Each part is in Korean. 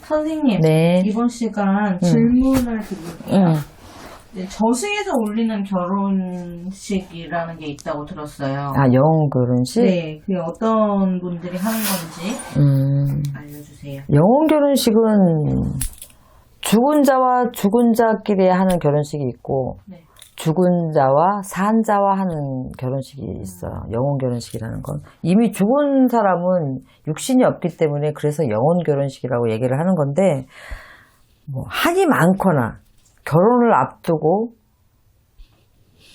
선생님, 네. 이번 시간 질문을 드릴게요. 네, 저승에서 올리는 결혼식이라는 게 있다고 들었어요. 아, 영혼 결혼식? 네, 그게 어떤 분들이 하는 건지 알려주세요. 영혼 결혼식은 죽은 자와 죽은 자끼리 하는 결혼식이 있고, 네. 죽은 자와 산 자와 하는 결혼식이 있어요. 영혼 결혼식이라는 건. 이미 죽은 사람은 육신이 없기 때문에 그래서 영혼 결혼식이라고 얘기를 하는 건데, 뭐, 한이 많거나, 결혼을 앞두고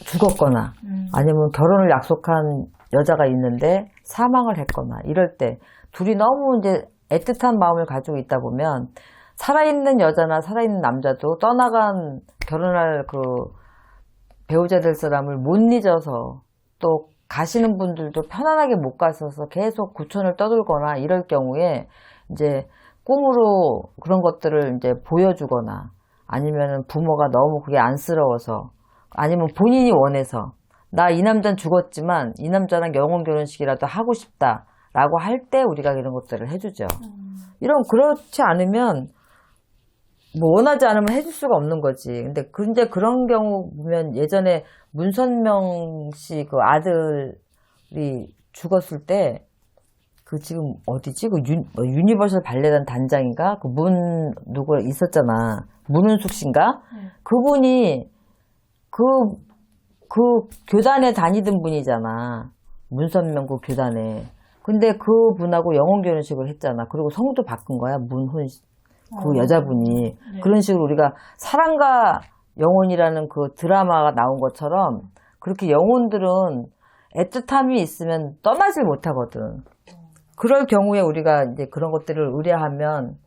죽었거나, 아니면 결혼을 약속한 여자가 있는데 사망을 했거나, 이럴 때, 둘이 너무 이제 애틋한 마음을 가지고 있다 보면, 살아있는 여자나 살아있는 남자도 떠나간 결혼할 그 배우자 될 사람을 못 잊어서 또 가시는 분들도 편안하게 못 가셔서 계속 구천을 떠들거나 이럴 경우에 이제 꿈으로 그런 것들을 이제 보여주거나 아니면 부모가 너무 그게 안쓰러워서 아니면 본인이 원해서 나 이 남자는 죽었지만 이 남자랑 영혼 결혼식이라도 하고 싶다라고 할 때 우리가 이런 것들을 해주죠. 그렇지 않으면 뭐 원하지 않으면 해줄 수가 없는 거지. 근데 그런 경우 보면 예전에 문선명 씨 그 아들이 죽었을 때 그 지금 어디지? 그 유니버설 발레단 단장인가? 누구 있었잖아. 문은숙 씨인가? 그분이 그 교단에 다니던 분이잖아. 문선명 그 교단에. 근데 그 분하고 영혼 결혼식을 했잖아. 그리고 성도 바꾼 거야. 그 여자분이. 네. 그런 식으로 우리가 사랑과 영혼이라는 그 드라마가 나온 것처럼 그렇게 영혼들은 애틋함이 있으면 떠나질 못하거든. 그럴 경우에 우리가 이제 그런 것들을 의뢰하면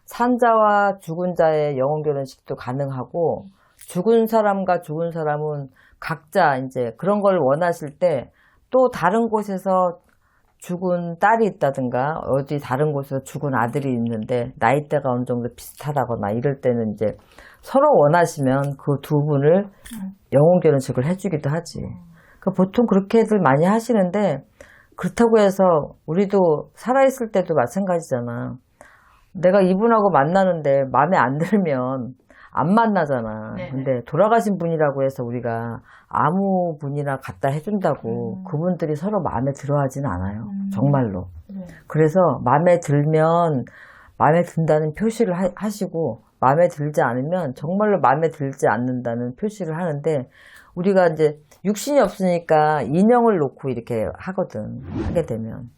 산자와 죽은 자의 영혼 결혼식도 가능하고 죽은 사람과 죽은 사람은 각자 이제 그런 걸 원하실 때 또 다른 곳에서 죽은 딸이 있다든가 어디 다른 곳에서 죽은 아들이 있는데 나이대가 어느 정도 비슷하다거나 이럴 때는 이제 서로 원하시면 그 두 분을 영혼 결혼식을 해주기도 하지. 그러니까 보통 그렇게들 많이 하시는데 그렇다고 해서 우리도 살아있을 때도 마찬가지잖아. 내가 이분하고 만나는데 마음에 안 들면 안 만나잖아. 네네. 근데 돌아가신 분이라고 해서 우리가 아무 분이나 갖다 해준다고 그분들이 서로 마음에 들어 하진 않아요. 정말로. 네. 그래서 마음에 들면 마음에 든다는 표시를 하시고 마음에 들지 않으면 정말로 마음에 들지 않는다는 표시를 하는데 우리가 이제 육신이 없으니까 인형을 놓고 이렇게 하거든. 하게 되면.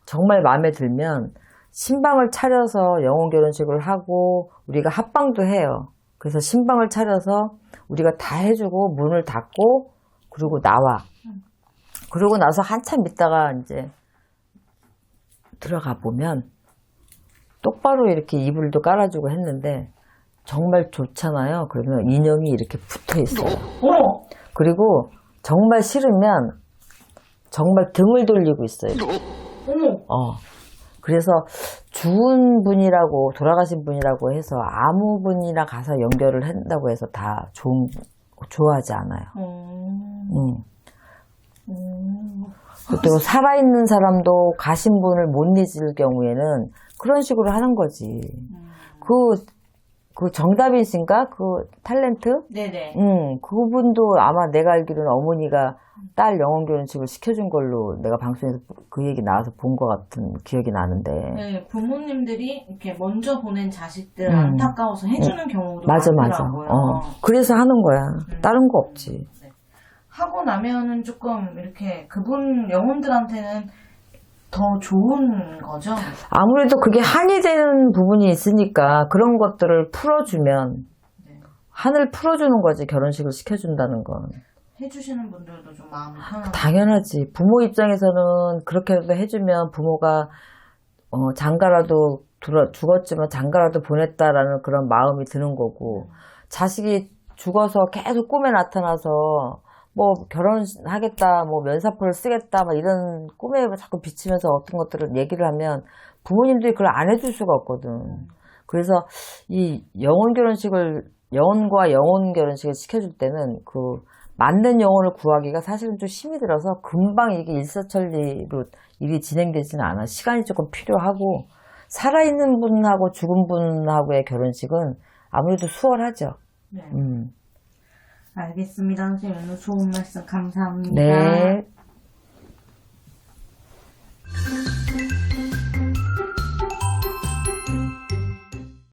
정말 마음에 들면 신방을 차려서 영혼 결혼식을 하고 우리가 합방도 해요. 그래서 신방을 차려서 우리가 다 해주고 문을 닫고 그리고 나와. 그러고 나서 한참 있다가 이제 들어가 보면 똑바로 이렇게 이불도 깔아주고 했는데 정말 좋잖아요. 그러면 인형이 이렇게 붙어 있어요. 그리고 정말 싫으면 정말 등을 돌리고 있어요. 그래서 죽은 분이라고 돌아가신 분이라고 해서 아무 분이나 가서 연결을 한다고 해서 다 좋아하지 않아요. 또 살아있는 사람도 가신 분을 못 잊을 경우에는 그런 식으로 하는 거지. 그 정다빈 씨인가? 그 탤런트? 네네. 그분도 아마 내가 알기로는 어머니가 딸 영혼 결혼식을 시켜준 걸로 내가 방송에서 그 얘기 나와서 본 것 같은 기억이 나는데. 네, 부모님들이 이렇게 먼저 보낸 자식들 안타까워서 해주는 경우도 맞아. 많더라고요. 그래서 하는 거야. 다른 거 없지. 네. 하고 나면은 조금 이렇게 그분 영혼들한테는 더 좋은 거죠? 아무래도 그게 한이 되는 부분이 있으니까 그런 것들을 풀어주면 네. 한을 풀어주는 거지. 결혼식을 시켜준다는 건. 해주시는 분들도 좀 마음이 편하고. 당연하지. 부모 입장에서는 그렇게라도 해주면 부모가 장가라도 죽었지만 장가라도 보냈다라는 그런 마음이 드는 거고 자식이 죽어서 계속 꿈에 나타나서 뭐 결혼하겠다, 뭐 면사포를 쓰겠다, 막 이런 꿈에 자꾸 비치면서 어떤 것들을 얘기를 하면 부모님들이 그걸 안 해줄 수가 없거든. 그래서 이 영혼과 영혼 결혼식을 시켜줄 때는 그 맞는 영혼을 구하기가 사실은 좀 힘이 들어서 금방 이게 일사천리로 일이 진행되지는 않아. 시간이 조금 필요하고 살아있는 분하고 죽은 분하고의 결혼식은 아무래도 수월하죠. 네. 알겠습니다. 선생님, 오늘 좋은 말씀 감사합니다. 네.